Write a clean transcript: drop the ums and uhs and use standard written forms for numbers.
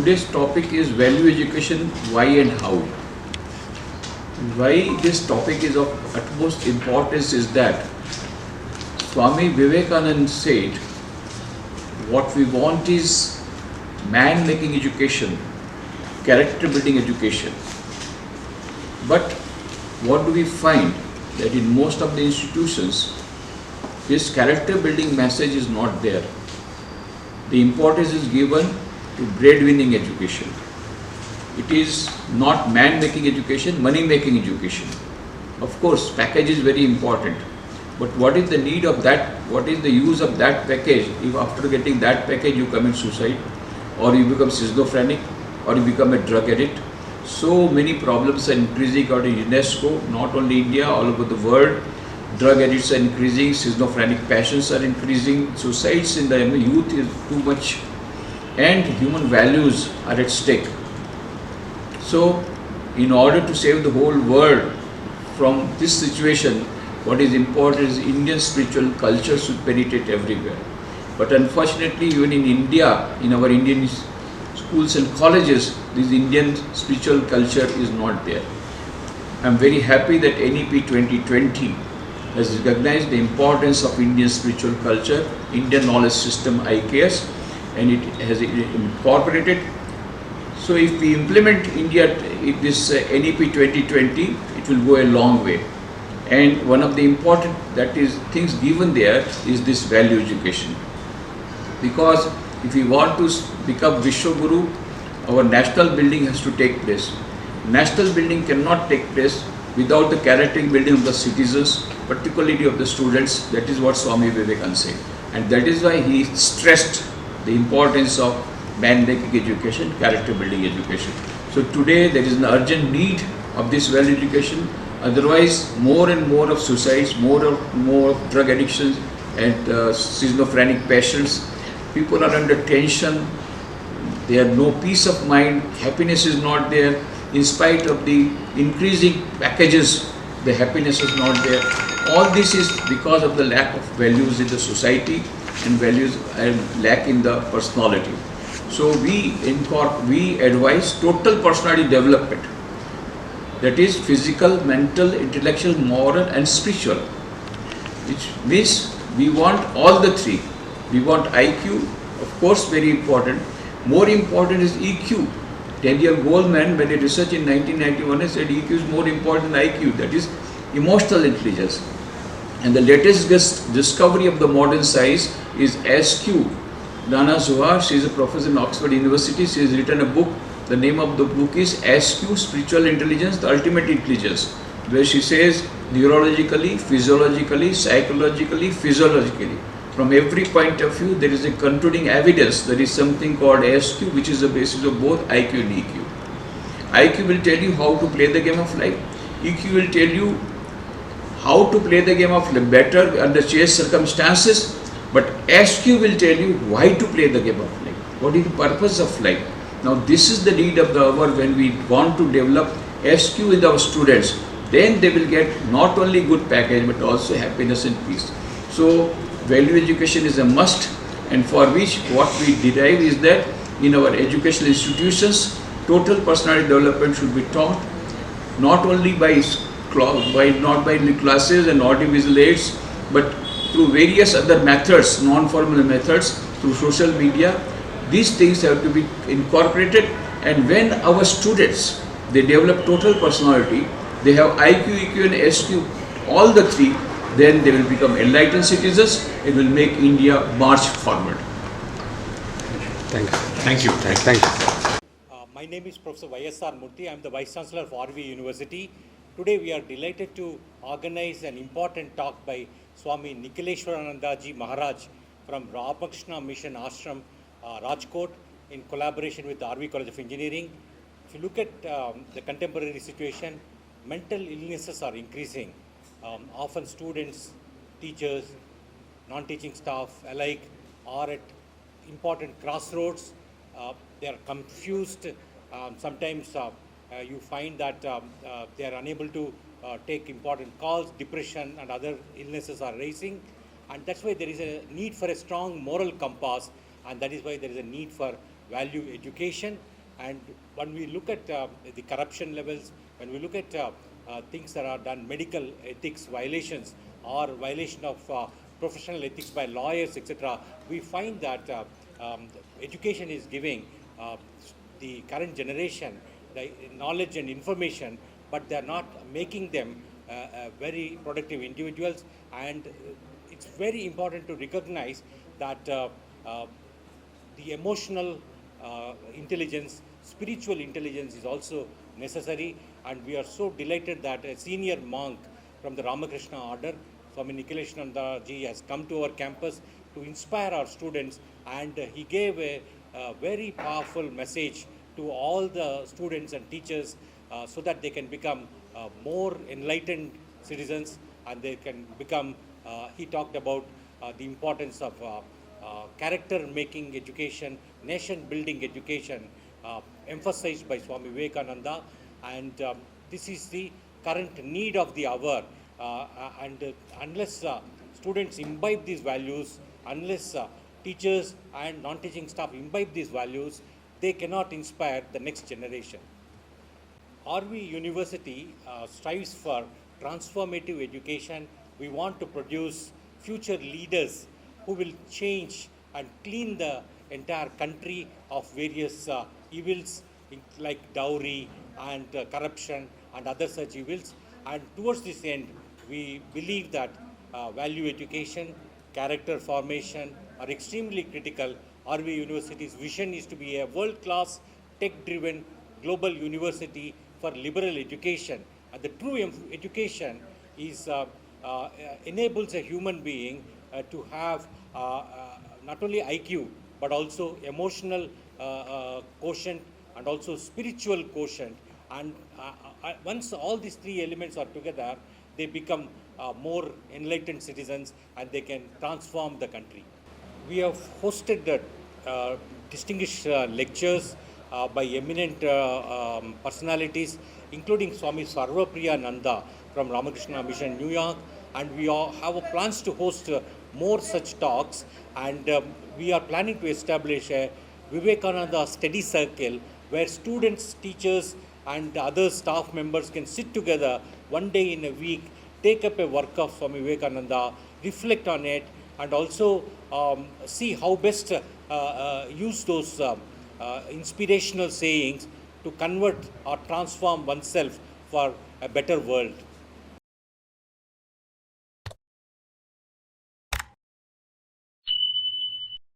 Today's topic is value education, why and how. Why this topic is of utmost importance is that Swami Vivekananda said, what we want is man-making education, character-building education. But what do we find? That in most of the institutions, this character-building message is not there. The importance is given to bread-winning education. It is not man-making education, money-making education. Of course, package is very important. But what is the need of that? What is the use of that package if after getting that package you commit suicide, or you become schizophrenic, or you become a drug addict? So many problems are increasing according to UNESCO, not only India, all over the world. Drug addicts are increasing, schizophrenic passions are increasing, suicides in the youth is too much, and human values are at stake. So, in order to save the whole world from this situation, what is important is Indian spiritual culture should penetrate everywhere. But unfortunately, even in India, in our Indian schools and colleges, this Indian spiritual culture is not there. I am very happy that NEP 2020 has recognized the importance of Indian spiritual culture, Indian knowledge system IKS, and it has incorporated. So if we implement this NEP 2020, it will go a long way. And one of the important things given there is this value education. Because if we want to become Vishwaguru, our national building has to take place. National building cannot take place without the character building of the citizens, particularly of the students. That is what Swami Vivekananda said. And that is why he stressed the importance of man-making education, character building education. So today there is an urgent need of this value education. Otherwise, more and more of suicides, more of drug addictions and schizophrenic patients. People are under tension. They have no peace of mind. Happiness is not there. In spite of the increasing packages, the happiness is not there. All this is because of the lack of values in the society and values and lack in the personality. So we advise total personality development. That is physical, mental, intellectual, moral and spiritual. Which means we want all the three. We want IQ, of course very important. More important is EQ. Daniel Goleman, when he researched in 1991, he said EQ is more important than IQ, that is emotional intelligence. And the latest discovery of the modern science is SQ. Dana Zohar, she is a professor in Oxford University, she has written a book. The name of the book is SQ, Spiritual Intelligence, the Ultimate Intelligence, where she says neurologically, physiologically, psychologically, physiologically. From every point of view, there is a concluding evidence. There is something called SQ, which is the basis of both IQ and EQ. IQ will tell you how to play the game of life. EQ will tell you how to play the game of life better under changed circumstances. But SQ will tell you why to play the game of life. What is the purpose of life? Now this is the need of the hour when we want to develop SQ with our students. Then they will get not only good package but also happiness and peace. So value education is a must, and for which what we derive is that in our educational institutions, total personality development should be taught not only by classes and audiovisual aids, but through various other methods, non-formal methods, through social media. These things have to be incorporated, and when our students, they develop total personality, they have IQ, EQ and SQ, all the three, then they will become enlightened citizens. It will make India march forward. Thank you. Thank you. Thank you. My name is Professor Y.S.R. Murthy. I am the Vice Chancellor of RV University. Today we are delighted to organize an important talk by Swami Nikhileshwaranandaji Maharaj from Ramakrishna Mission Ashram, Rajkot, in collaboration with the RV College of Engineering. If you look at the contemporary situation, mental illnesses are increasing. Often students, teachers, non-teaching staff alike are at important crossroads. They are confused. Sometimes you find that they are unable to take important calls. Depression and other illnesses are rising, and that's why there is a need for a strong moral compass, and that is why there is a need for value education. And when we look at the corruption levels, when we look at things that are done, medical ethics violations or violation of professional ethics by lawyers, etc., we find that education is giving the current generation the knowledge and information, but they are not making them very productive individuals. And it's very important to recognize that the emotional intelligence, spiritual intelligence is also necessary. And we are so delighted that a senior monk from the Ramakrishna order, Swami Nikhilesh ji, has come to our campus to inspire our students, and he gave a very powerful message to all the students and teachers so that they can become more enlightened citizens, and they can become, he talked about the importance of character making education, nation building education, emphasized by Swami Vivekananda. And this is the current need of the hour. And unless students imbibe these values, unless teachers and non-teaching staff imbibe these values, they cannot inspire the next generation. RV University strives for transformative education. We want to produce future leaders who will change and clean the entire country of various evils like dowry and corruption and other such evils. And towards this end, we believe that value education, character formation are extremely critical. RV University's vision is to be a world-class, tech-driven global university for liberal education. And the true education is enables a human being to have not only IQ but also emotional quotient and also spiritual quotient. And once all these three elements are together, they become more enlightened citizens, and they can transform the country. We have hosted distinguished lectures by eminent personalities, including Swami Sarvapriyananda from Ramakrishna Mission, New York, and we have plans to host more such talks. And we are planning to establish a Vivekananda study circle where students, teachers, and other staff members can sit together one day in a week, take up a work of Swami Vivekananda, reflect on it, and also see how best use those inspirational sayings to convert or transform oneself for a better world.